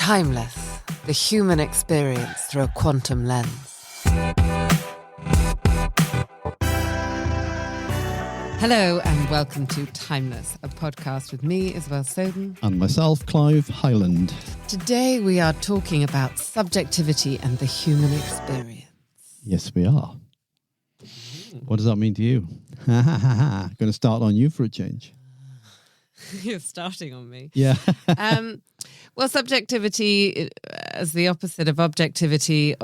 Timeless, the human experience through a quantum lens. Hello and welcome to Timeless, a podcast with me, Isabel Soden. And myself, Clive Hyland. Today we are talking about subjectivity and the human experience. Yes, we are. What does that mean to you? Going to start on you for a change. You're starting on me. Yeah. Well, subjectivity, as the opposite of objectivity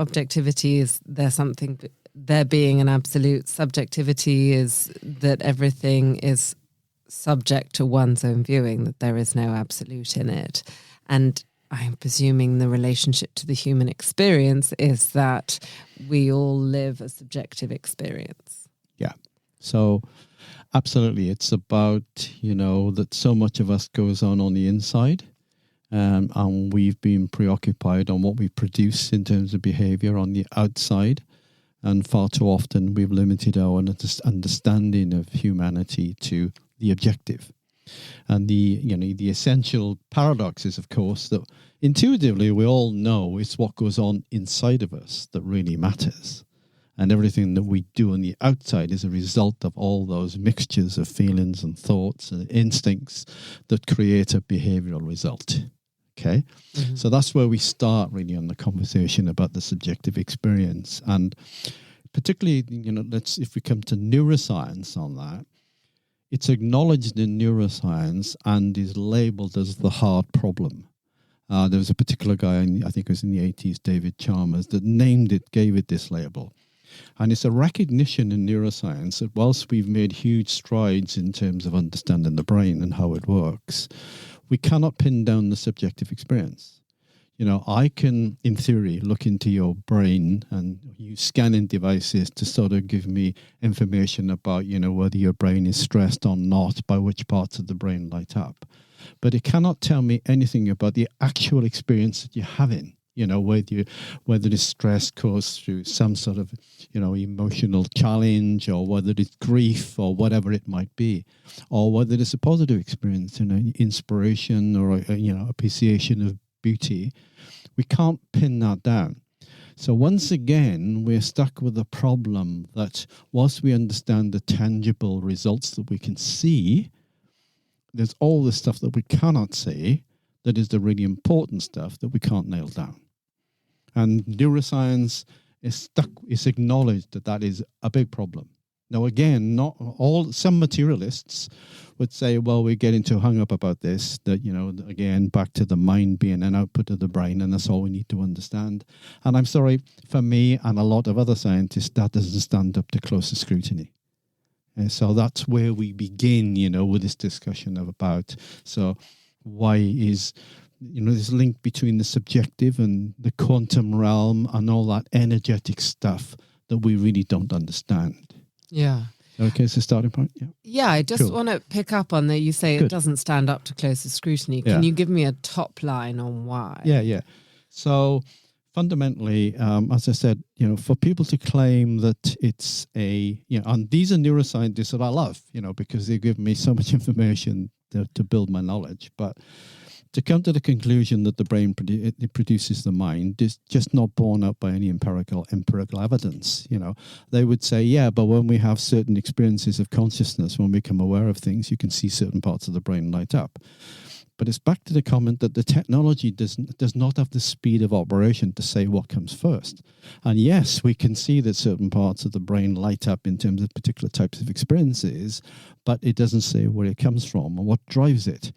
is there being an absolute. Subjectivity is that everything is subject to one's own viewing, that there is no absolute in it. And I'm presuming the relationship to the human experience is that we all live a subjective experience. Yeah. So absolutely. It's about, that so much of us goes on the inside. And we've been preoccupied on what we produce in terms of behavior on the outside. And far too often we've limited our understanding of humanity to the objective. And the essential paradox is, of course, that intuitively we all know it's what goes on inside of us that really matters. And everything that we do on the outside is a result of all those mixtures of feelings and thoughts and instincts that create a behavioral result. Okay, So that's where we start really on the conversation about the subjective experience. And particularly, if we come to neuroscience on that, it's acknowledged in neuroscience and is labeled as the hard problem. There was a particular guy, I think it was in the 80s, David Chalmers, that gave it this label. And it's a recognition in neuroscience that whilst we've made huge strides in terms of understanding the brain and how it works, we cannot pin down the subjective experience. I can, in theory, look into your brain and use scanning devices to sort of give me information about, whether your brain is stressed or not, by which parts of the brain light up. But it cannot tell me anything about the actual experience that you're having. Whether this stress caused through some sort of, emotional challenge, or whether it's grief or whatever it might be, or whether it's a positive experience, inspiration or, appreciation of beauty. We can't pin that down. So once again, we're stuck with the problem that whilst we understand the tangible results that we can see, there's all the stuff that we cannot see that is the really important stuff that we can't nail down. And neuroscience is acknowledged that is a big problem. Now, again, some materialists would say, well, we're getting too hung up about this, that, again, back to the mind being an output of the brain, and that's all we need to understand. And I'm sorry, for me and a lot of other scientists, that doesn't stand up to closer scrutiny. And so that's where we begin, with this discussion about, so why is this link between the subjective and the quantum realm and all that energetic stuff that we really don't understand. Yeah. Okay, so starting point. Yeah, I just want to pick up on that. You say it doesn't stand up to closer scrutiny. Can you give me a top line on why? Yeah. So fundamentally, as I said, for people to claim that it's and these are neuroscientists that I love, because they give me so much information to build my knowledge. But to come to the conclusion that the brain it produces the mind is just not borne out by any empirical evidence. They would say, but when we have certain experiences of consciousness, when we become aware of things, you can see certain parts of the brain light up. But it's back to the comment that the technology does not have the speed of operation to say what comes first. And yes, we can see that certain parts of the brain light up in terms of particular types of experiences, but it doesn't say where it comes from and what drives it.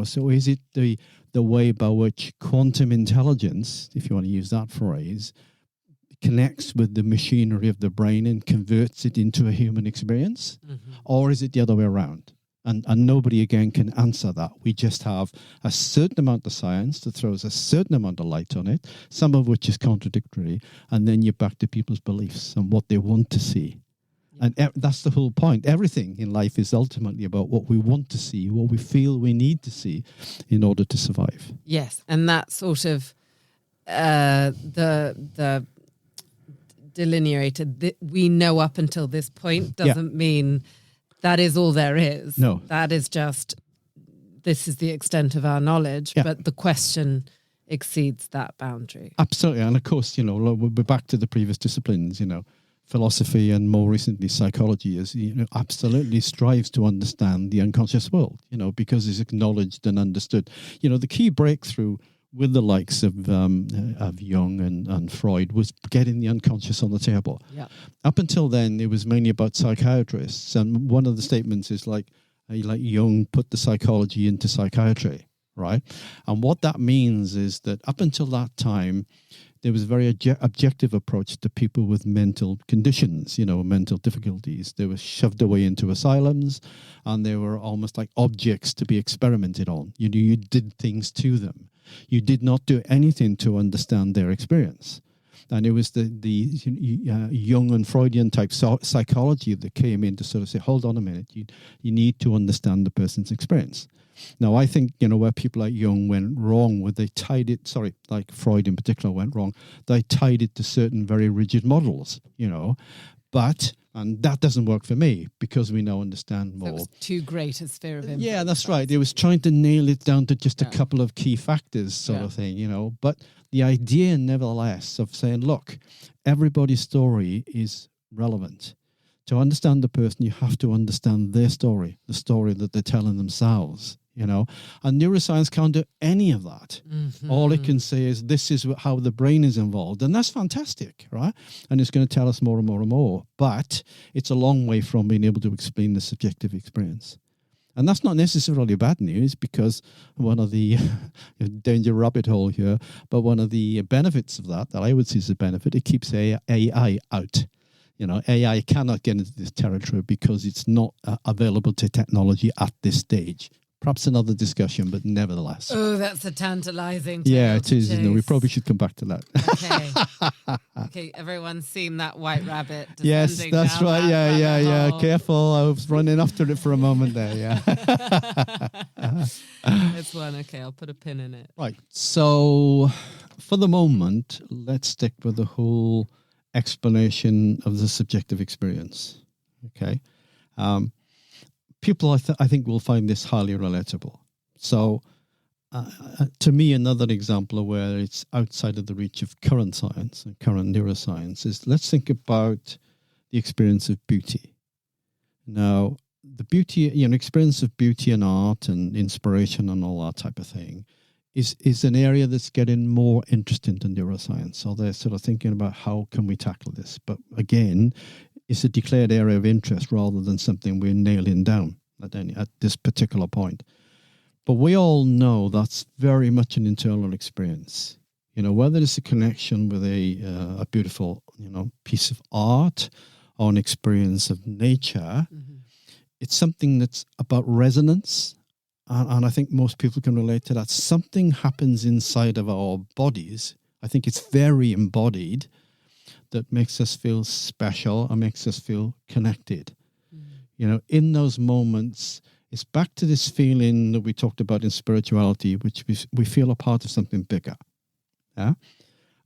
So is it the way by which quantum intelligence, if you want to use that phrase, connects with the machinery of the brain and converts it into a human experience? Mm-hmm. Or is it the other way around? And nobody, again, can answer that. We just have a certain amount of science that throws a certain amount of light on it, some of which is contradictory, and then you're back to people's beliefs and what they want to see. And that's the whole point. Everything in life is ultimately about what we want to see, what we feel we need to see in order to survive. Yes, and that sort of the delineated, we know up until this point doesn't mean that is all there is. No. That is just, this is the extent of our knowledge. Yeah. But the question exceeds that boundary. Absolutely. And of course, we're back to the previous disciplines, philosophy and more recently psychology is, absolutely strives to understand the unconscious world, because it's acknowledged and understood. The key breakthrough with the likes of Jung and Freud was getting the unconscious on the table. Yeah. Up until then, it was mainly about psychiatrists. And one of the statements is like Jung put the psychology into psychiatry, right? And what that means is that up until that time, there was a very objective approach to people with mental conditions, mental difficulties. They were shoved away into asylums, and they were almost like objects to be experimented on. You did things to them. You did not do anything to understand their experience. And it was the Jung and Freudian type psychology that came in to sort of say, hold on a minute, you need to understand the person's experience. Now, I think, where people like Jung went wrong, where they tied it, like Freud in particular went wrong, they tied it to certain very rigid models, and that doesn't work for me because we now understand more. So it was too great a sphere of influence. Yeah, that's right. It was trying to nail it down to just a couple of key factors sort of thing, but the idea nevertheless of saying, look, everybody's story is relevant. To understand the person, you have to understand their story, the story that they're telling themselves. And neuroscience can't do any of that. Mm-hmm. All it can say is this is how the brain is involved. And that's fantastic, right? And it's going to tell us more and more and more. But it's a long way from being able to explain the subjective experience. And that's not necessarily bad news, because one of the danger rabbit hole here, but one of the benefits of that I would see as a benefit, it keeps AI out. AI cannot get into this territory because it's not available to technology at this stage. Perhaps another discussion, but nevertheless. Oh, that's a tantalizing. Yeah, it is. We probably should come back to that. Okay. Everyone's seen that white rabbit. Yes, that's right. Yeah. Careful. I was running after it for a moment there. Yeah. It's one. Okay, I'll put a pin in it. Right. So, for the moment, let's stick with the whole explanation of the subjective experience. Okay. People, I think, will find this highly relatable. So, to me, another example of where it's outside of the reach of current science and current neuroscience is, let's think about the experience of beauty. Now, the beauty, experience of beauty and art and inspiration and all that type of thing is an area that's getting more interesting to neuroscience. So they're sort of thinking about how can we tackle this. But again, it's a declared area of interest rather than something we're nailing down at this particular point. But we all know that's very much an internal experience. Whether it's a connection with a beautiful, piece of art or an experience of nature, it's something that's about resonance. And I think most people can relate to that. Something happens inside of our bodies. I think it's very embodied, that makes us feel special and makes us feel connected. In those moments, it's back to this feeling that we talked about in spirituality, which we feel a part of something bigger. Yeah.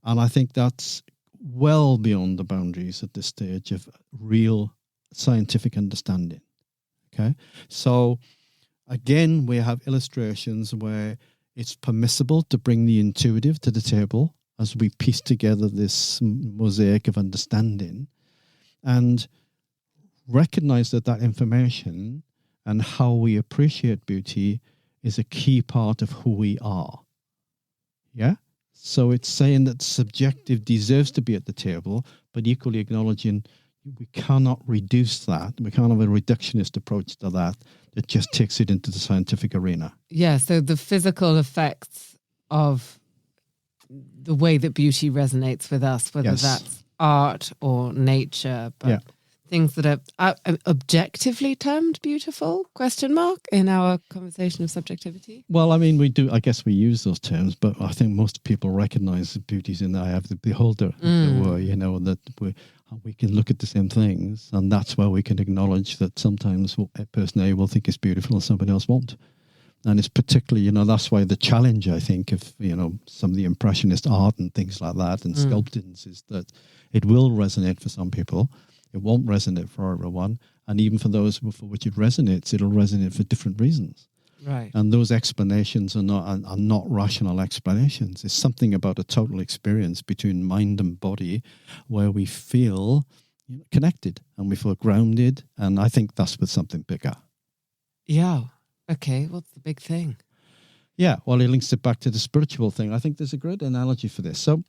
And I think that's well beyond the boundaries at this stage of real scientific understanding. Okay. So again, we have illustrations where it's permissible to bring the intuitive to the table as we piece together this mosaic of understanding, and recognize that information and how we appreciate beauty is a key part of who we are. Yeah? So it's saying that subjective deserves to be at the table, but equally acknowledging we cannot reduce that. We can't have a reductionist approach to that just takes it into the scientific arena. Yeah, so the physical effects of the way that beauty resonates with us, whether that's art or nature, but things that are objectively termed beautiful, ? In our conversation of subjectivity? Well, I mean, I guess we use those terms, but I think most people recognize that beauty's in the eye of the beholder, as it were, that we can look at the same things, and that's where we can acknowledge that sometimes a person A will think is beautiful and somebody else won't. And it's particularly, that's why the challenge, I think, of, some of the impressionist art and things like that and sculptings is that it will resonate for some people. It won't resonate for everyone. And even for those for which it resonates, it'll resonate for different reasons. Right. And those explanations are not rational explanations. It's something about a total experience between mind and body where we feel connected and we feel grounded. And I think that's with something bigger. Yeah. Okay. What's the big thing? Yeah. Well, it links it back to the spiritual thing. I think there's a great analogy for this. So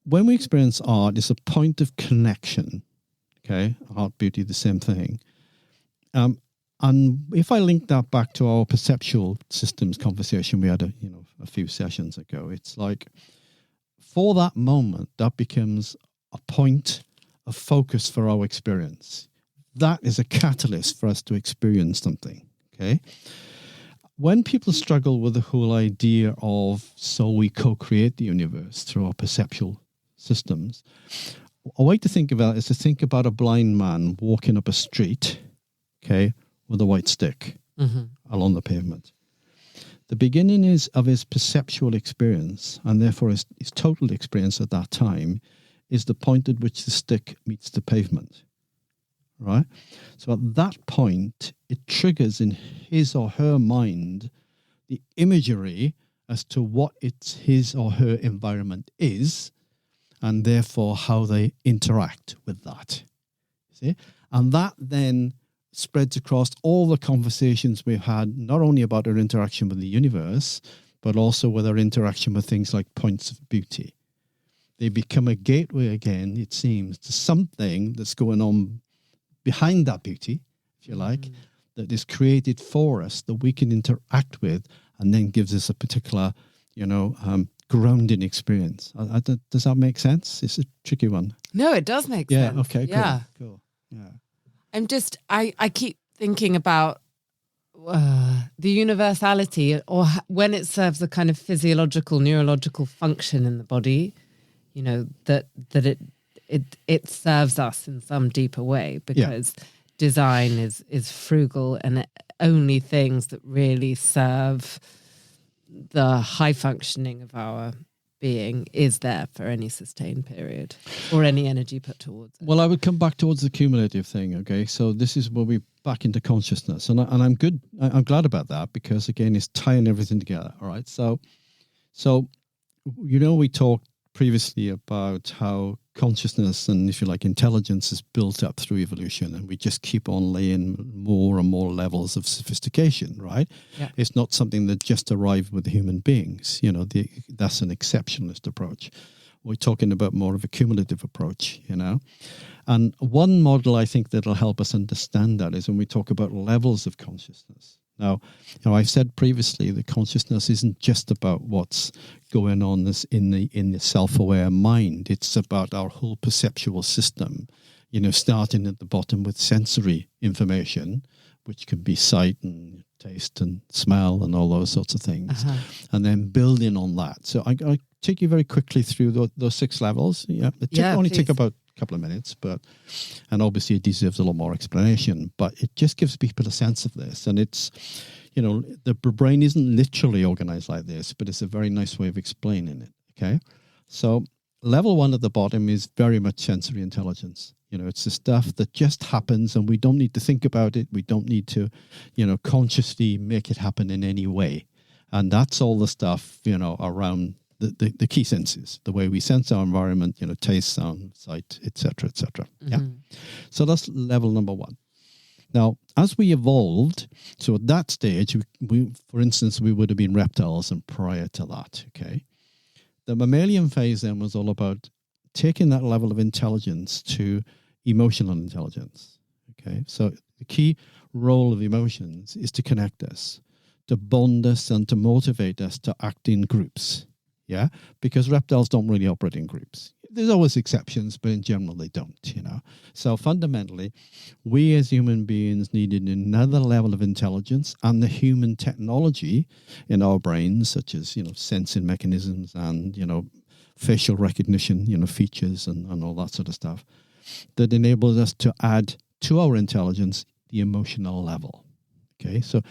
when we experience art, it's a point of connection. Okay. Art, beauty, the same thing. And if I link that back to our perceptual systems conversation we had a few sessions ago, it's like for that moment, that becomes a point of focus for our experience. That is a catalyst for us to experience something, okay? When people struggle with the whole idea of so we co-create the universe through our perceptual systems, a way to think about it is to think about a blind man walking up a street, okay, with a white stick along the pavement. The beginning of his perceptual experience, and therefore his total experience at that time, is the point at which the stick meets the pavement, right? So at that point, it triggers in his or her mind the imagery as to what his or her environment is, and therefore how they interact with that. See? And that then spreads across all the conversations we've had, not only about our interaction with the universe, but also with our interaction with things like points of beauty. They become a gateway again, it seems, to something that's going on behind that beauty, if you like, that is created for us that we can interact with and then gives us a particular, grounding experience. Does that make sense? It's a tricky one. No, it does make sense. Yeah, okay, yeah. Cool. Yeah. I keep thinking about the universality or when it serves a kind of physiological, neurological function in the body, that it serves us in some deeper way because design is frugal and only things that really serve the high functioning of our being is there for any sustained period or any energy put towards it. Well, I would come back towards the cumulative thing, okay? So this is where we back into consciousness. And I'm glad about that because, again, it's tying everything together, all right? So we talked previously about how consciousness and, if you like, intelligence is built up through evolution, and we just keep on laying more and more levels of sophistication, right? Yeah. It's not something that just arrived with human beings. That's an exceptionalist approach. We're talking about more of a cumulative approach, And one model I think that'll help us understand that is when we talk about levels of consciousness. Now, I've said previously that consciousness isn't just about what's going on in the self-aware mind. It's about our whole perceptual system, starting at the bottom with sensory information, which can be sight and taste and smell and all those sorts of things, and then building on that. So I take you very quickly through those 6 levels. Yeah, only take about couple of minutes, and obviously it deserves a lot more explanation, but it just gives people a sense of this. And it's, the brain isn't literally organized like this, but it's a very nice way of explaining it. Okay. So level 1 at the bottom is very much sensory intelligence. It's the stuff that just happens and we don't need to think about it. We don't need to, consciously make it happen in any way. And that's all the stuff, around the key senses, the way we sense our environment, taste, sound, sight, etc., etc. Yeah. So that's level number 1. Now, as we evolved, so at that stage, we, for instance, we would have been reptiles and prior to that, okay? The mammalian phase then was all about taking that level of intelligence to emotional intelligence, okay? So the key role of emotions is to connect us, to bond us, and to motivate us to act in groups. Yeah, because reptiles don't really operate in groups. There's always exceptions, but in general, they don't, So fundamentally, we as human beings needed another level of intelligence and the human technology in our brains, such as, sensing mechanisms and, facial recognition, features and all that sort of stuff, that enables us to add to our intelligence the emotional level. Okay, so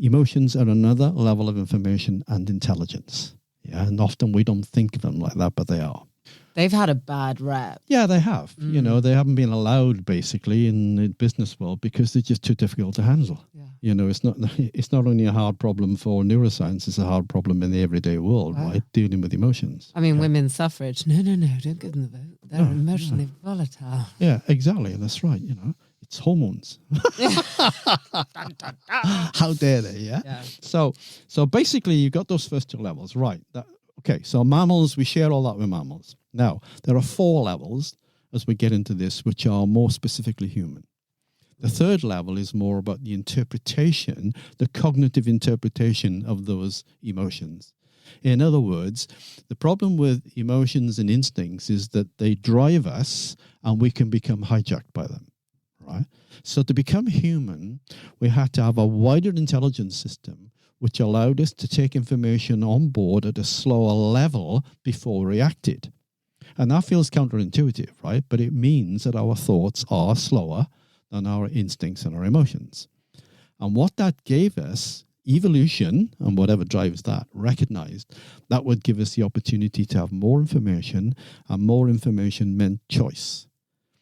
emotions are another level of information and intelligence. Yeah, and often we don't think of them like that, but they are. They've had a bad rep. Yeah, they have. They haven't been allowed, basically, in the business world because they're just too difficult to handle. It's not only a hard problem for neuroscience, it's a hard problem in the everyday world, right? Dealing with emotions. I mean, women's suffrage. No, don't give them the vote. They're emotionally volatile. Yeah, exactly. That's right. It's hormones. How dare they? Yeah. So basically, you've got those first two levels, right? So mammals, we share all that with mammals. Now, there are 4 levels as we get into this, which are more specifically human. The third level is more about the interpretation, the cognitive interpretation of those emotions. In other words, the problem with emotions and instincts is that they drive us and we can become hijacked by them, right? So to become human, we had to have a wider intelligence system which allowed us to take information on board at a slower level before we reacted. And that feels counterintuitive, right? But it means that our thoughts are slower than our instincts and our emotions. And what that gave us, evolution, and whatever drives that, recognized that would give us the opportunity to have more information, and more information meant choice.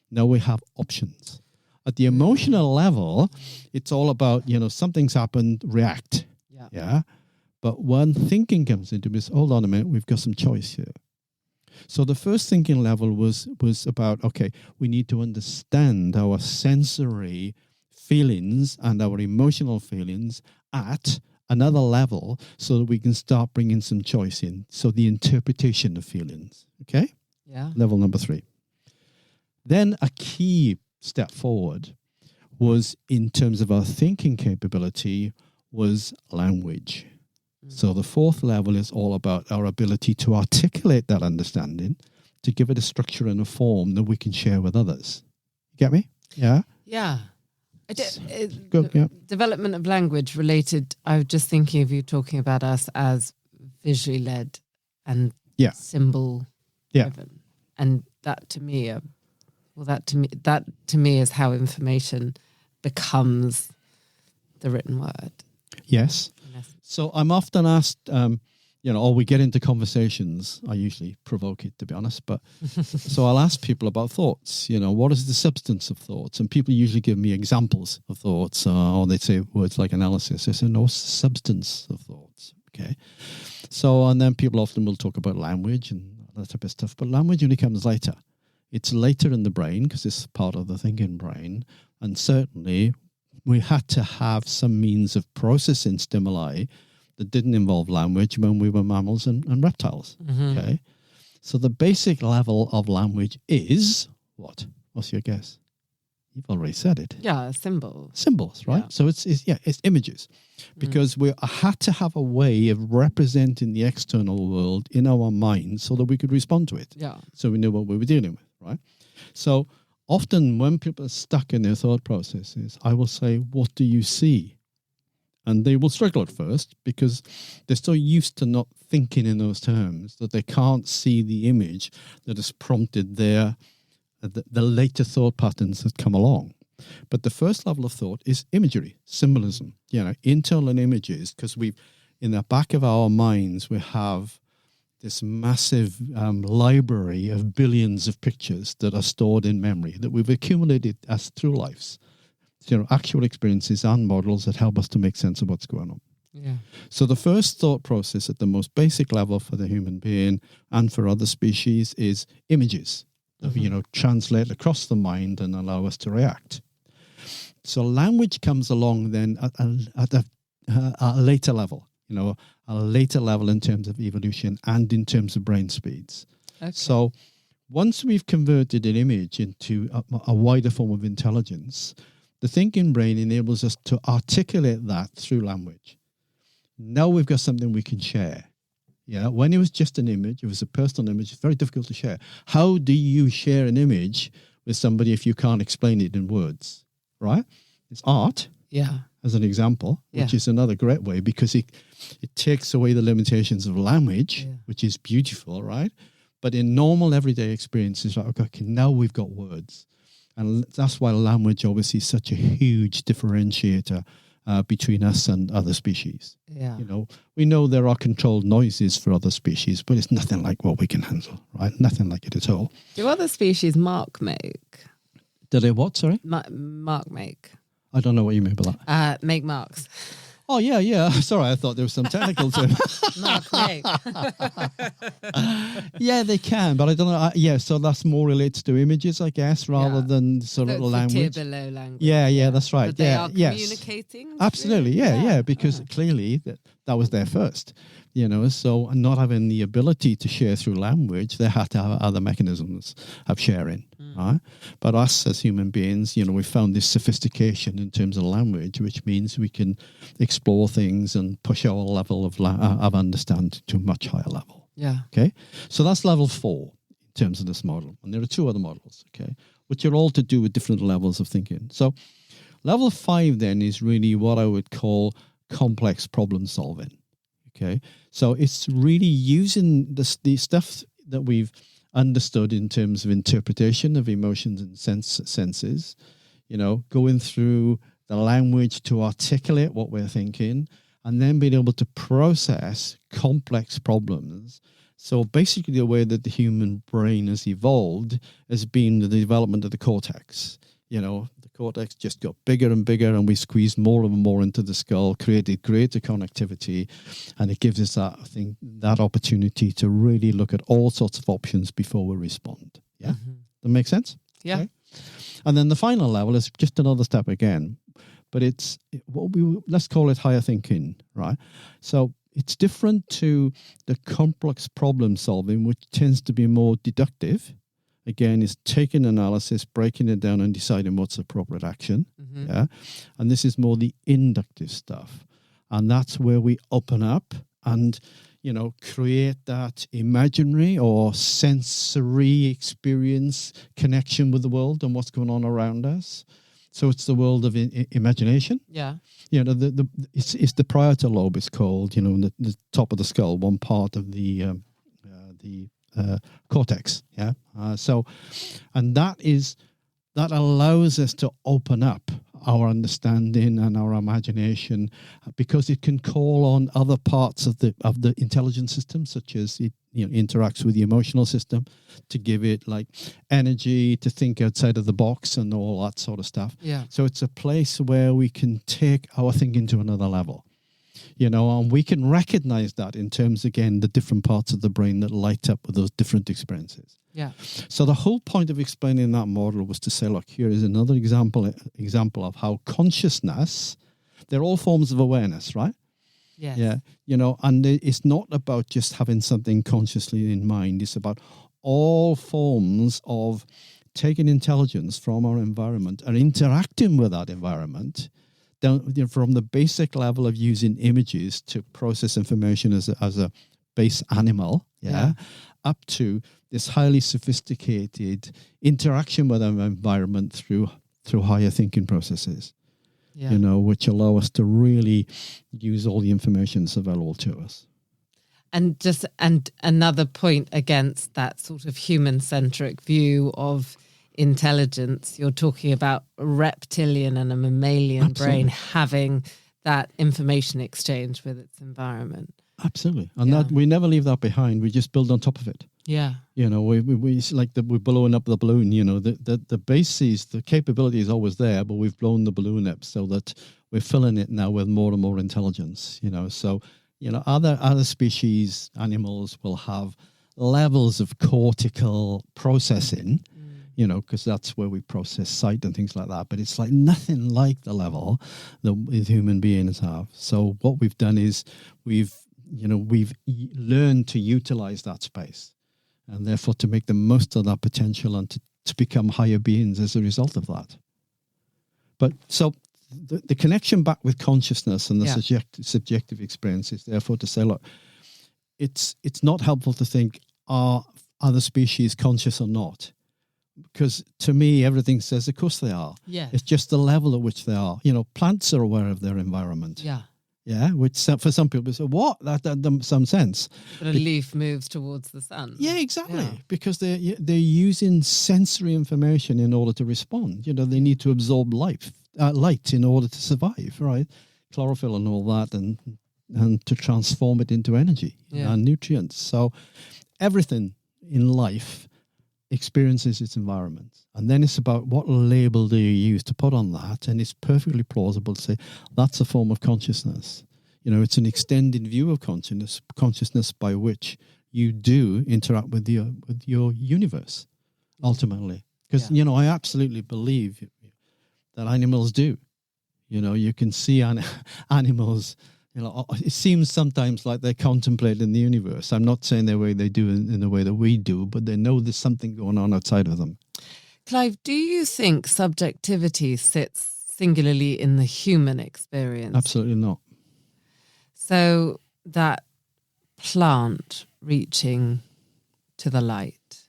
Now we have options. At the emotional level, it's all about, something's happened, react. Yeah. But when thinking comes into this, hold on a minute, we've got some choice here. So the first thinking level was about, okay, we need to understand our sensory feelings and our emotional feelings at another level so that we can start bringing some choice in. So the interpretation of feelings, okay? Yeah. Level number 3. Then a key step forward was, in terms of our thinking capability, was language. So the 4th level is all about our ability to articulate that understanding, to give it a structure and a form that we can share with others. You get me? Yeah? Yeah. Good, yeah. Development of language related, I was just thinking of you talking about us as visually led and symbol driven. And that to me, is how information becomes the written word. Yes. So I'm often asked, we get into conversations. I usually provoke it, to be honest. But so I'll ask people about thoughts. What is the substance of thoughts? And people usually give me examples of thoughts, or they say words like analysis. I say, no, substance of thoughts. Okay. So, and then people often will talk about language and that type of stuff. But language only comes later. It's later in the brain because it's part of the thinking brain. And certainly we had to have some means of processing stimuli that didn't involve language when we were mammals and reptiles. Mm-hmm. Okay. So the basic level of language is what? What's your guess? You've already said it. Yeah, symbols. Symbols, right? Yeah. So it's images. Because we had to have a way of representing the external world in our minds so that we could respond to it. Yeah. So we knew what we were dealing with, right? So often when people are stuck in their thought processes, I will say, what do you see? And they will struggle at first because they're so used to not thinking in those terms that they can't see the image that has prompted the later thought patterns that come along. But the first level of thought is imagery, symbolism, internal images, because in the back of our minds, we have this massive library of billions of pictures that are stored in memory that we've accumulated as through lives. Actual experiences and models that help us to make sense of what's going on. Yeah. So the first thought process at the most basic level for the human being and for other species is images that, translate across the mind and allow us to react. So language comes along then at a later level, a later level in terms of evolution and in terms of brain speeds. Okay. So once we've converted an image into a wider form of intelligence, the thinking brain enables us to articulate that through language. Now we've got something we can share. Yeah, when it was just an image, it was a personal image, it's very difficult to share. How do you share an image with somebody if you can't explain it in words, right? It's art, as an example, which is another great way because it takes away the limitations of language, which is beautiful, right? But in normal everyday experiences, like, okay, now we've got words. And that's why language obviously is such a huge differentiator between us and other species. Yeah. We know there are controlled noises for other species, but it's nothing like what we can handle, right? Nothing like it at all. Do other species mark make? Do they what, sorry? Mark make. I don't know what you mean by that. Make marks. Oh, yeah. Sorry, I thought there was some technical term. Mark make. Yeah, they can, but I don't know. So that's more related to images, I guess, rather than sort of language. Tier below language. Yeah, that's right. But they are communicating. Absolutely, because clearly that was there first. So not having the ability to share through language, they had to have other mechanisms of sharing, right? But us as human beings, we found this sophistication in terms of language, which means we can explore things and push our level of understanding to a much higher level. Yeah. Okay. So that's level 4 in terms of this model. And there are 2 other models, okay, which are all to do with different levels of thinking. So level 5 then is really what I would call complex problem solving. Okay, so it's really using the stuff that we've understood in terms of interpretation of emotions and senses, going through the language to articulate what we're thinking, and then being able to process complex problems. So basically the way that the human brain has evolved has been the development of the cortex. The cortex just got bigger and bigger, and we squeezed more and more into the skull, created greater connectivity, and it gives us that opportunity to really look at all sorts of options before we respond. Yeah, that makes sense. Yeah, okay. And then the final level is just another step again, but let's call it higher thinking, right? So it's different to the complex problem solving, which tends to be more deductive. Again, is taking analysis, breaking it down, and deciding what's the appropriate action. Yeah, and this is more the inductive stuff, and that's where we open up and create that imaginary or sensory experience connection with the world and what's going on around us. So it's the world of imagination. Yeah, it's the parietal lobe. It's called the top of the skull, one part of the cortex. And that allows us to open up our understanding and our imagination, because it can call on other parts of the intelligence system, such as it interacts with the emotional system to give it like energy to think outside of the box and all that sort of stuff. So it's a place where we can take our thinking to another level. And we can recognize that in terms, again, the different parts of the brain that light up with those different experiences. Yeah. So the whole point of explaining that model was to say, look, here is another example of how consciousness, they're all forms of awareness, right? Yes. Yeah. And it's not about just having something consciously in mind. It's about all forms of taking intelligence from our environment and interacting with that environment, down from the basic level of using images to process information as a base animal, up to this highly sophisticated interaction with our environment through higher thinking processes, which allow us to really use all the information that's available to us. And another point against that sort of human-centric view of intelligence, you're talking about a reptilian and a mammalian brain having that information exchange with its environment. Absolutely. And that we never leave that behind. We just build on top of it. Yeah. We we're blowing up the balloon, the basis, the capability is always there, but we've blown the balloon up so that we're filling it now with more and more intelligence, so, other species, animals will have levels of cortical processing, because that's where we process sight and things like that. But it's like nothing like the level that human beings have. So what we've done is we've learned to utilize that space, and therefore to make the most of that potential and to become higher beings as a result of that. But so the connection back with consciousness and the subjective experience is therefore to say, look, it's not helpful to think, are other species conscious or not? Because to me, everything says, of course they are. Yeah. It's just the level at which they are. Plants are aware of their environment. Yeah. Yeah, which for some people say, what? That doesn't some sense. But a leaf moves towards the sun. Yeah, exactly. Yeah. Because they're using sensory information in order to respond. They need to absorb light in order to survive, right? Chlorophyll and all that, and to transform it into energy and nutrients. So everything in life experiences its environment. And then it's about what label do you use to put on that. And it's perfectly plausible to say that's a form of consciousness. It's an extended view of consciousness by which you do interact with your universe, ultimately. Because, I absolutely believe that animals do. You can see animals, it seems sometimes like they're contemplating the universe. I'm not saying the way they do in the way that we do, but they know there's something going on outside of them. Clive, do you think subjectivity sits singularly in the human experience? Absolutely not. So that plant reaching to the light,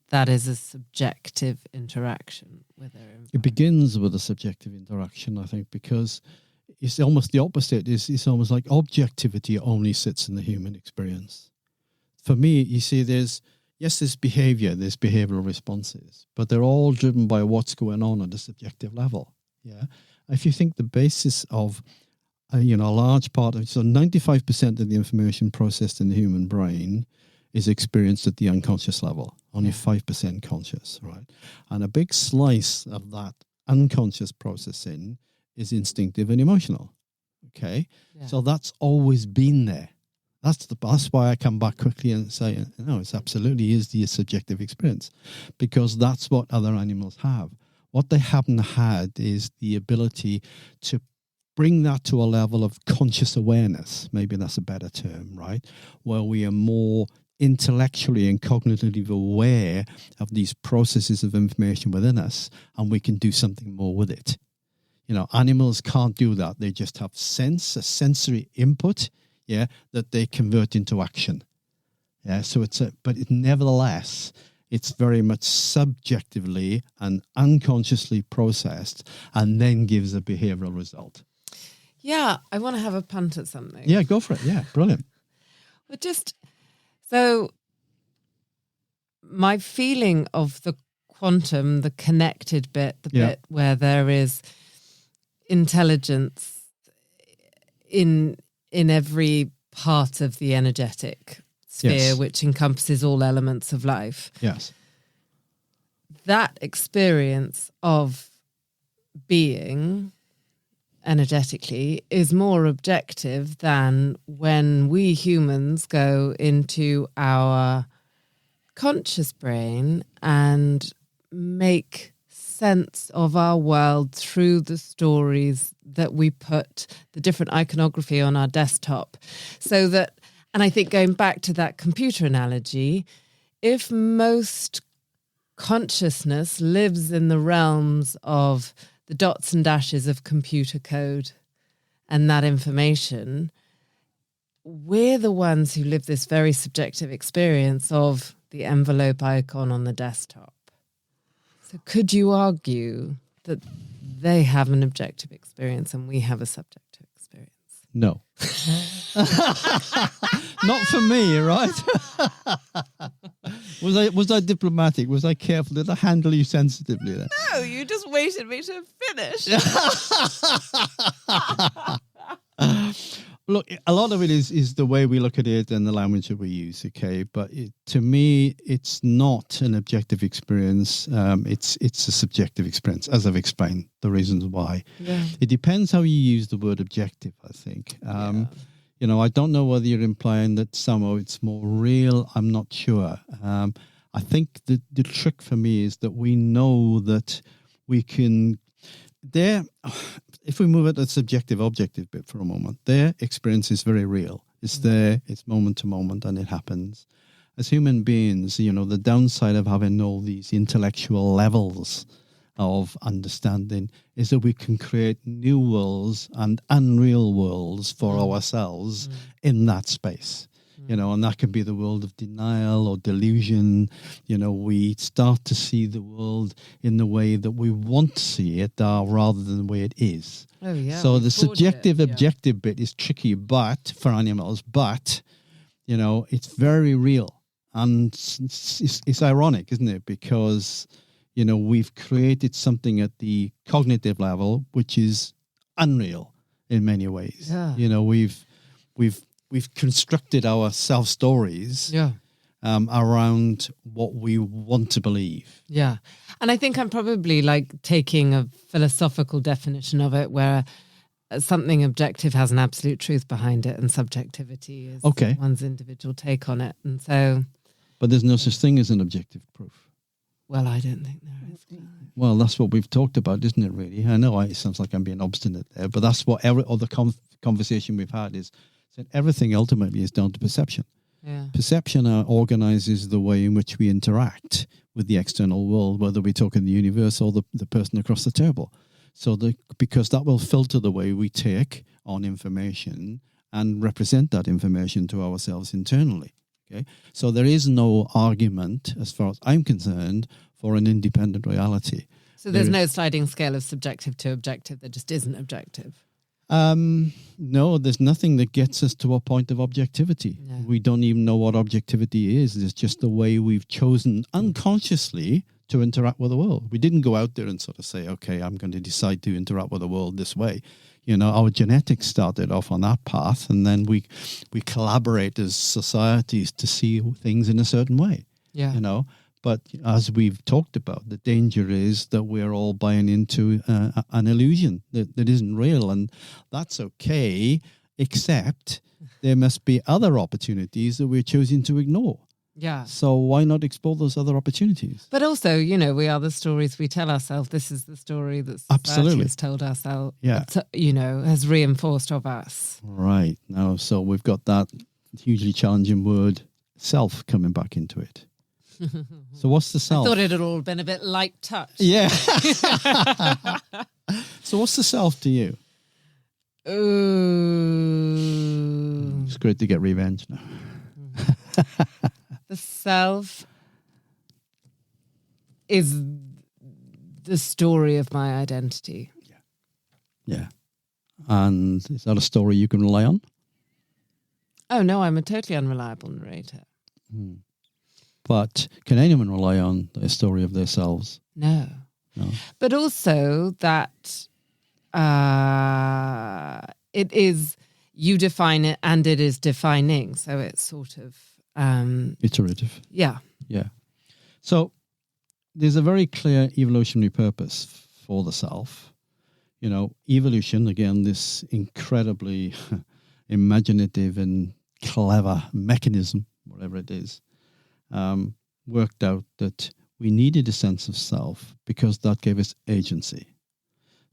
that is a subjective interaction with their environment. It begins with a subjective interaction, I think, because it's almost the opposite. It's almost like objectivity only sits in the human experience. For me, you see, there's behavior, there's behavioral responses, but they're all driven by what's going on at a subjective level. Yeah. If you think the basis of, a large part of, so 95% of the information processed in the human brain is experienced at the unconscious level, only 5% conscious, right? And a big slice of that unconscious processing is instinctive and emotional, okay? Yeah. So that's always been there. That's why I come back quickly and say, no, it's absolutely is the subjective experience, because that's what other animals have. What they haven't had is the ability to bring that to a level of conscious awareness. Maybe that's a better term, right? Where we are more intellectually and cognitively aware of these processes of information within us, and we can do something more with it. Animals can't do that. They just have a sensory input, that they convert into action. So nevertheless, it's very much subjectively and unconsciously processed, and then gives a behavioral result. Yeah, I want to have a punt at something. Yeah, go for it. Yeah, brilliant. So my feeling of the quantum, the connected bit, the bit where there is intelligence in every part of the energetic sphere, which encompasses all elements of life. Yes. That experience of being energetically is more objective than when we humans go into our conscious brain and make sense of our world through the stories that we put, the different iconography on our desktop. So that, and I think going back to that computer analogy, if most consciousness lives in the realms of the dots and dashes of computer code and that information, we're the ones who live this very subjective experience of the envelope icon on the desktop. So could you argue that they have an objective experience and we have a subjective experience? No. Not for me, right? Was I diplomatic? Was I careful? Did I handle you sensitively there? No, you just waited me to finish. Look, a lot of it is the way we look at it and the language that we use, okay? But to me, it's not an objective experience. It's a subjective experience, as I've explained, the reasons why. Yeah. It depends how you use the word objective, I think. I don't know whether you're implying that somehow it's more real. I'm not sure. I think the trick for me is that we know that we can... If we move at the subjective objective bit for a moment, their experience is very real. It's there, it's moment to moment, and it happens. As human beings, the downside of having all these intellectual levels of understanding is that we can create new worlds and unreal worlds for ourselves in that space. And that can be the world of denial or delusion. We start to see the world in the way that we want to see it rather than the way it is. Oh, yeah. So the subjective, objective bit is tricky, but for animals, it's very real. And it's ironic, isn't it? Because, we've created something at the cognitive level, which is unreal in many ways. Yeah. We've constructed our self-stories around what we want to believe. Yeah. And I think I'm probably like taking a philosophical definition of it where something objective has an absolute truth behind it and subjectivity is one's individual take on it. And so... But there's no such thing as an objective proof. Well, I don't think there is. Well, that's what we've talked about, isn't it, really? I know it sounds like I'm being obstinate there, but that's what every other conversation we've had is that everything ultimately is down to perception. Yeah. Perception organizes the way in which we interact with the external world, whether we talk in the universe or the person across the table. So because that will filter the way we take on information and represent that information to ourselves internally. Okay, so there is no argument, as far as I'm concerned, for an independent reality. So there's no sliding scale of subjective to objective. There just isn't objective. No, there's nothing that gets us to a point of objectivity. No. We don't even know what objectivity is. It's just the way we've chosen unconsciously to interact with the world. We didn't go out there and sort of say, okay, I'm going to decide to interact with the world this way. You know, our genetics started off on that path, and then we collaborate as societies to see things in a certain way. Yeah. You know, but as we've talked about, the danger is that we're all buying into an illusion that isn't real, and that's okay, except there must be other opportunities that we're choosing to ignore. Yeah. So why not explore those other opportunities? But also, you know, we are the stories we tell ourselves. This is the story that society has told ourselves, you know, has reinforced of us. Right. Now, so we've got that hugely challenging word, self, coming back into it. So what's the self? I thought it had all been a bit light touch. Yeah. So what's the self to you? Ooh. It's great to get revenge now. The self is the story of my identity. Yeah. And is that a story you can rely on? Oh, no, I'm a totally unreliable narrator. But can anyone rely on a story of themselves? No. But also that it is, you define it and it is defining. So it's sort of... iterative. Yeah. Yeah. So there's a very clear evolutionary purpose for the self. You know, evolution, again, this incredibly imaginative and clever mechanism, whatever it is, worked out that we needed a sense of self because that gave us agency.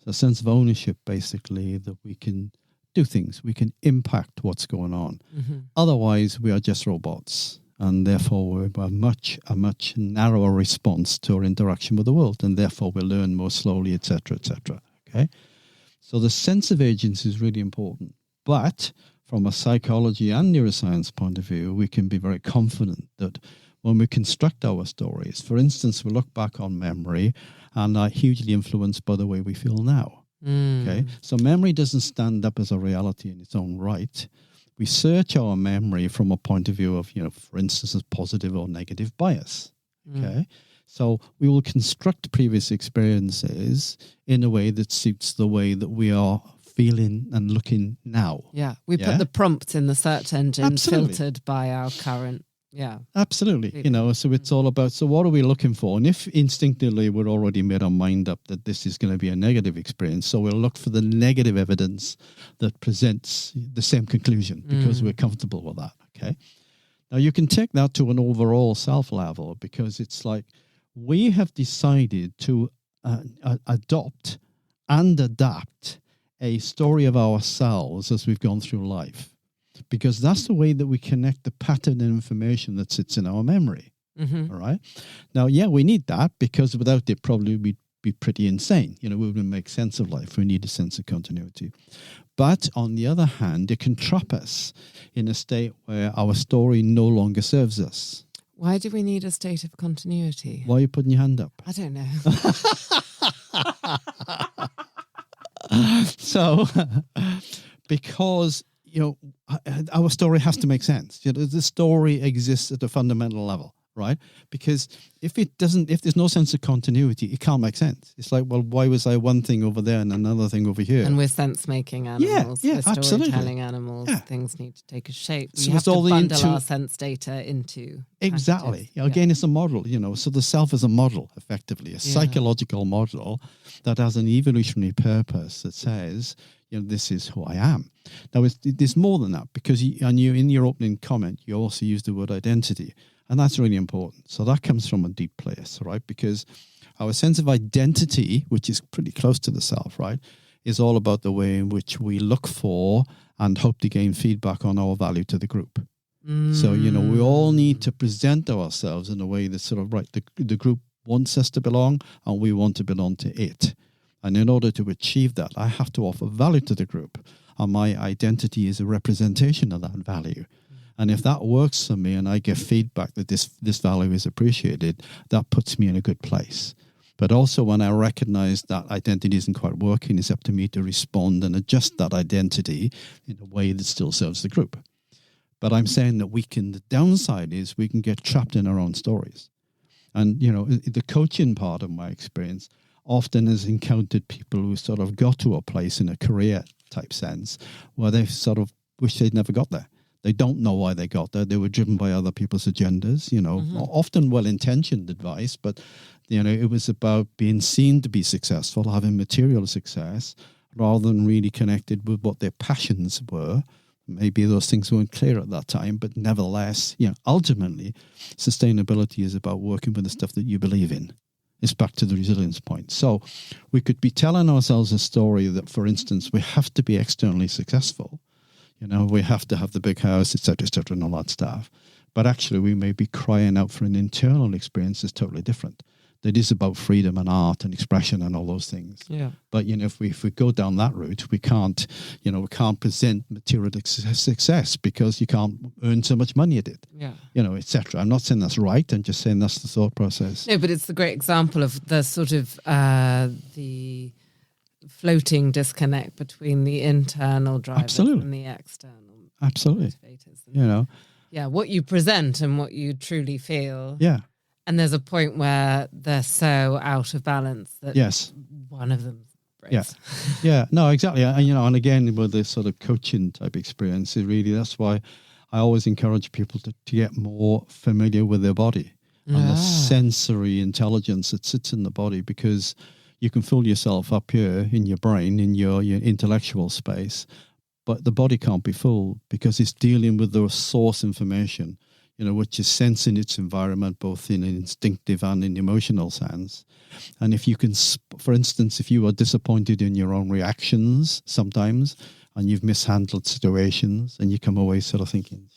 So a sense of ownership, basically, that we can do things, we can impact what's going on. Mm-hmm. Otherwise, we are just robots, and therefore we're a much narrower response to our interaction with the world, and therefore we learn more slowly, etc., etc. Okay, so the sense of agency is really important. But from a psychology and neuroscience point of view, we can be very confident that when we construct our stories, for instance, we look back on memory and are hugely influenced by the way we feel now. Okay, so memory doesn't stand up as a reality in its own right. We search our memory from a point of view of, you know, for instance, a positive or negative bias. Okay, so we will construct previous experiences in a way that suits the way that we are feeling and looking now. Yeah, we put the prompts in the search engine filtered by our current. Yeah, absolutely. You know, so it's all about, so what are we looking for? And if instinctively we're already made our mind up that this is going to be a negative experience, so we'll look for the negative evidence that presents the same conclusion because we're comfortable with that. Okay. Now you can take that to an overall self level, because it's like we have decided to adopt and adapt a story of ourselves as we've gone through life, because that's the way that we connect the pattern and information that sits in our memory. All right. Now, yeah, we need that, because without it, probably we'd be pretty insane. You know, we wouldn't make sense of life. We need a sense of continuity. But on the other hand, it can trap us in a state where our story no longer serves us. Why do we need a state of continuity? Why are you putting your hand up? I don't know. So, because, you know, our story has to make sense. You know, the story exists at a fundamental level. right? Because if there's no sense of continuity, it can't make sense. It's like, well, why was I one thing over there and another thing over here? And we're sense-making animals, yeah, we're absolutely. storytelling animals. Yeah. Things need to take a shape. So We have it's to all the bundle our sense data into Exactly. packages. Again, it's a model, so the self is a model, effectively, a psychological model that has an evolutionary purpose that says, this is who I am. Now, there's more than that, because in your opening comment, you also used the word identity, and that's really important. So that comes from a deep place, right? Because our sense of identity, which is pretty close to the self, right, is all about the way in which we look for and hope to gain feedback on our value to the group. So, we all need to present ourselves in a way that's sort of, right, the group wants us to belong and we want to belong to it. And in order to achieve that, I have to offer value to the group. And my identity is a representation of that value. And if that works for me and I get feedback that this value is appreciated, that puts me in a good place. But also when I recognize that identity isn't quite working, it's up to me to respond and adjust that identity in a way that still serves the group. But I'm saying that the downside is we can get trapped in our own stories. And, the coaching part of my experience often has encountered people who sort of got to a place in a career type sense where they sort of wish they'd never got there. They don't know why they got there. They were driven by other people's agendas, often well-intentioned advice, but, it was about being seen to be successful, having material success, rather than really connected with what their passions were. Maybe those things weren't clear at that time, but nevertheless, ultimately, sustainability is about working with the stuff that you believe in. It's back to the resilience point. So we could be telling ourselves a story that, for instance, we have to be externally successful. We have to have the big house, et cetera, and all that stuff. But actually, we may be crying out for an internal experience that's totally different. That is about freedom and art and expression and all those things. Yeah. But if we go down that route, we can't present material success because you can't earn so much money at it. Yeah. Et cetera. I'm not saying that's right. I'm just saying that's the thought process. No, but it's the great example of the sort of the floating disconnect between the internal drivers and the external motivators. Yeah, what you present and what you truly feel. Yeah. And there's a point where they're so out of balance that one of them breaks. Yeah, no, exactly. And again, with this sort of coaching type experience, that's why I always encourage people to get more familiar with their body and the sensory intelligence that sits in the body, because you can fill yourself up here in your brain, in your intellectual space, but the body can't be full because it's dealing with the source information, which is sensing its environment, both in an instinctive and in emotional sense. And if you can, for instance, if you are disappointed in your own reactions sometimes, and you've mishandled situations, and you come away sort of thinking,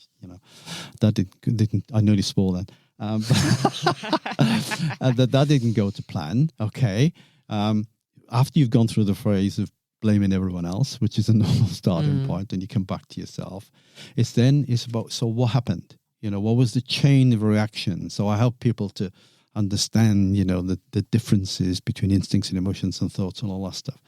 that didn't I nearly swore then. That didn't go to plan. Okay. After you've gone through the phase of blaming everyone else, which is a normal starting point, and you come back to yourself, it's about, so what happened? What was the chain of reaction? So I help people to understand, the differences between instincts and emotions and thoughts and all that stuff.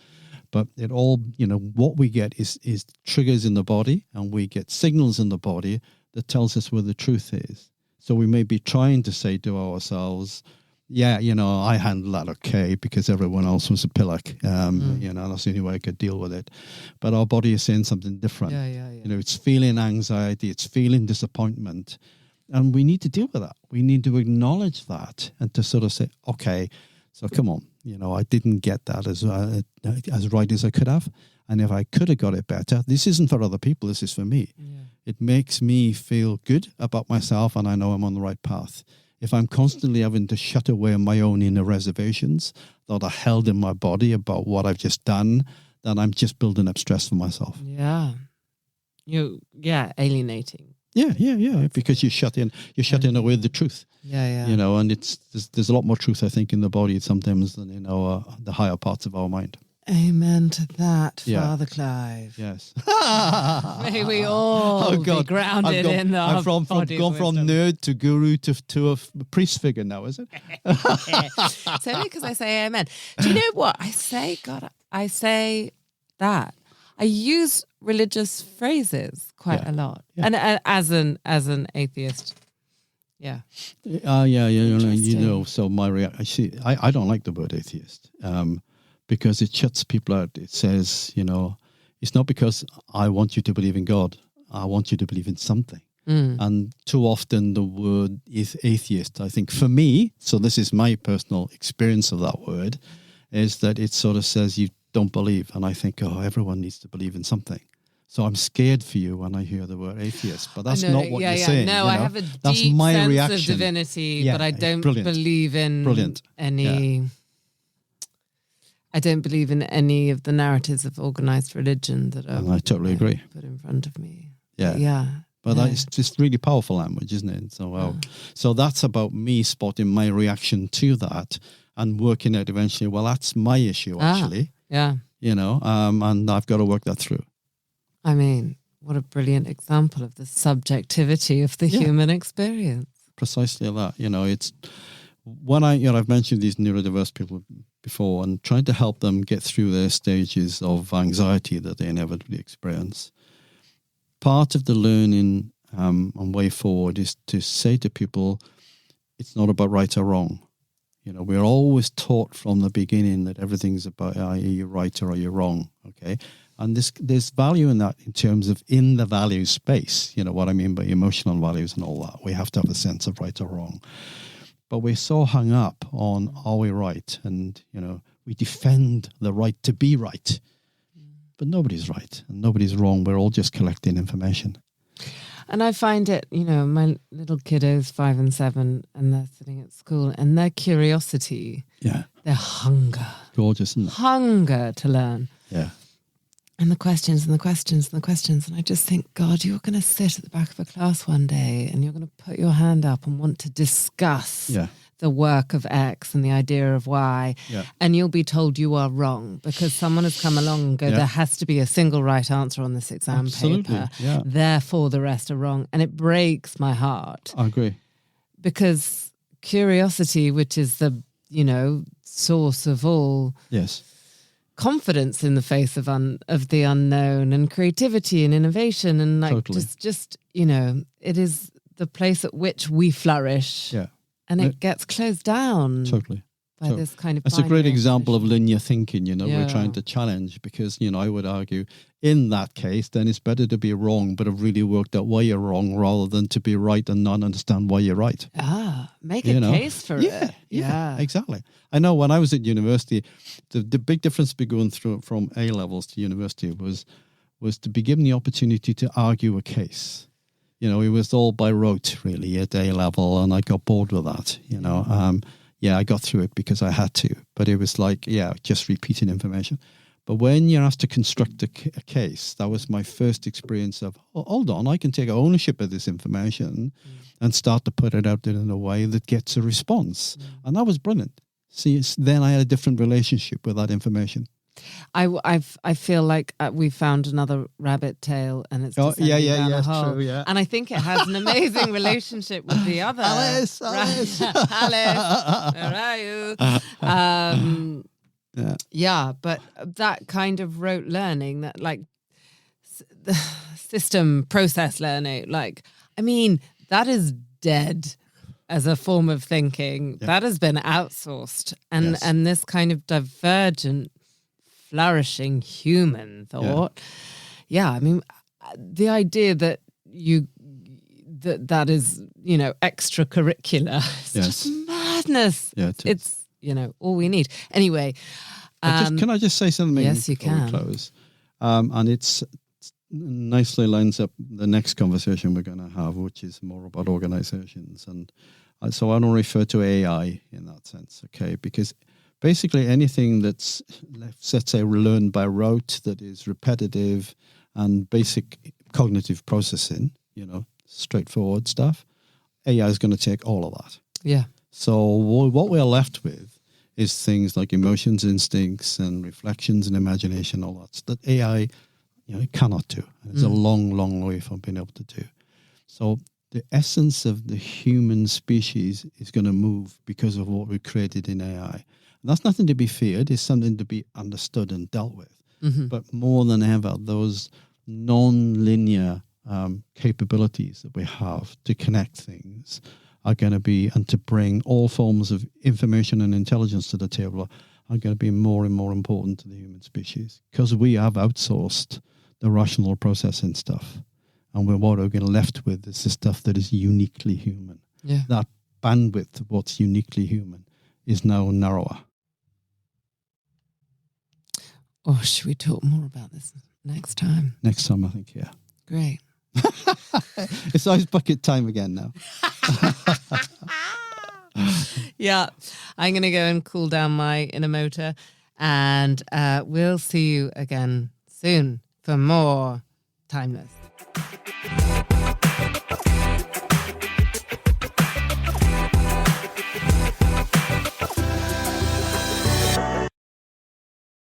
But it all, what we get is triggers in the body, and we get signals in the body that tells us where the truth is. So we may be trying to say to ourselves, I handled that okay because everyone else was a pillock. That's the only way I could deal with it. But our body is saying something different. It's feeling anxiety, it's feeling disappointment. And we need to deal with that. We need to acknowledge that and to sort of say, okay, so come on, I didn't get that as right as I could have. And if I could have got it better, this isn't for other people, this is for me. Yeah. It makes me feel good about myself, and I know I'm on the right path. If I'm constantly having to shut away my own inner reservations that are held in my body about what I've just done, then I'm just building up stress for myself. Yeah. Alienating. Yeah. Because you're shutting away the truth. Yeah. And there's a lot more truth, I think, in the body sometimes than in the higher parts of our mind. Amen to that, Father Clive. Yes. May we all be grounded in our body's gone from nerd to guru to a priest figure now, is it? It's only because I say amen. Do you know what? I say that. I use religious phrases quite a lot. Yeah. And as an atheist, Yeah. So my reaction, I don't like the word atheist because it shuts people out. It says, it's not because I want you to believe in God. I want you to believe in something. And too often the word is atheist, I think, for me, so this is my personal experience of that word, is that it sort of says you don't believe. And I think, everyone needs to believe in something. So I'm scared for you when I hear the word atheist, but that's not what you're saying. No, I have a that's deep my sense reaction. of divinity, but I don't believe in any. Yeah. I don't believe in any of the narratives of organized religion that are. And I totally agree. Put in front of me. Yeah. But that is just really powerful language, isn't it? So, so that's about me spotting my reaction to that and working out eventually. Well, that's my issue, actually. Yeah. And I've got to work that through. I mean, what a brilliant example of the subjectivity of the human experience. Precisely that. It's when I've mentioned these neurodiverse people before and trying to help them get through their stages of anxiety that they inevitably experience. Part of the learning and way forward is to say to people, it's not about right or wrong. We're always taught from the beginning that everything's about are you right or are you wrong, okay? And there's value in that in terms of in the value space, what I mean by emotional values and all that. We have to have a sense of right or wrong. But we're so hung up on are we right? And, we defend the right to be right. But nobody's right and nobody's wrong. We're all just collecting information. And I find it, my little kiddos, 5 and 7, and they're sitting at school and their curiosity, their hunger. Gorgeous, isn't it? Hunger to learn. Yeah. And the questions and the questions and the questions. And I just think, God, you're going to sit at the back of a class one day and you're going to put your hand up and want to discuss the work of X and the idea of Y. Yeah. And you'll be told you are wrong because someone has come along and go, there has to be a single right answer on this exam paper. Yeah. Therefore, the rest are wrong. And it breaks my heart. I agree. Because curiosity, which is the, source of all... Yes. confidence in the face of the unknown and creativity and innovation and just it is the place at which we flourish and it gets closed down by this kind of it's a great example of linear thinking. We're trying to challenge because I would argue in that case then it's better to be wrong but have really worked out why you're wrong rather than to be right and not understand why you're right. Make a case for it. Yeah, exactly. I know when I was at university, the big difference between going through from A levels to university was to be given the opportunity to argue a case. It was all by rote really at A level, and I got bored with that. I got through it because I had to, but it was like just repeating information. But when you're asked to construct a case, that was my first experience of, hold on, I can take ownership of this information and start to put it out there in a way that gets a response. And that was brilliant. See, then I had a different relationship with that information. I feel like we found another rabbit tail and it's down a hole. True, yeah. And I think it has an amazing relationship with the other. Alice, Alice, where are you? But that kind of rote learning, that like the system process learning, that is dead as a form of thinking. That has been outsourced, and this kind of divergent, flourishing human thought. The idea that that is extracurricular is just madness. It's all we need anyway. Can I just say something? Yes, you can. We close, and it's nicely lines up the next conversation we're going to have, which is more about organizations, and so I don't refer to AI in that sense, okay? Because basically anything that's, let's say, learned by rote, that is repetitive and basic cognitive processing, straightforward stuff, AI is going to take all of that. Yeah. So what we're left with is things like emotions, instincts, and reflections and imagination, all that AI, it cannot do. And it's a long, long way from being able to do. So the essence of the human species is going to move because of what we created in AI. And that's nothing to be feared. It's something to be understood and dealt with. Mm-hmm. But more than ever, those non-linear capabilities that we have to connect things are going to be, and to bring all forms of information and intelligence to the table are going to be more and more important to the human species, because we have outsourced the rational processing stuff. And what we're getting left with is the stuff that is uniquely human. Yeah. That bandwidth of what's uniquely human is now narrower. Or should we talk more about this next time? Next time, I think, yeah. Great. It's ice bucket time again now. Yeah, I'm going to go and cool down my inner motor, and we'll see you again soon for more Timeless.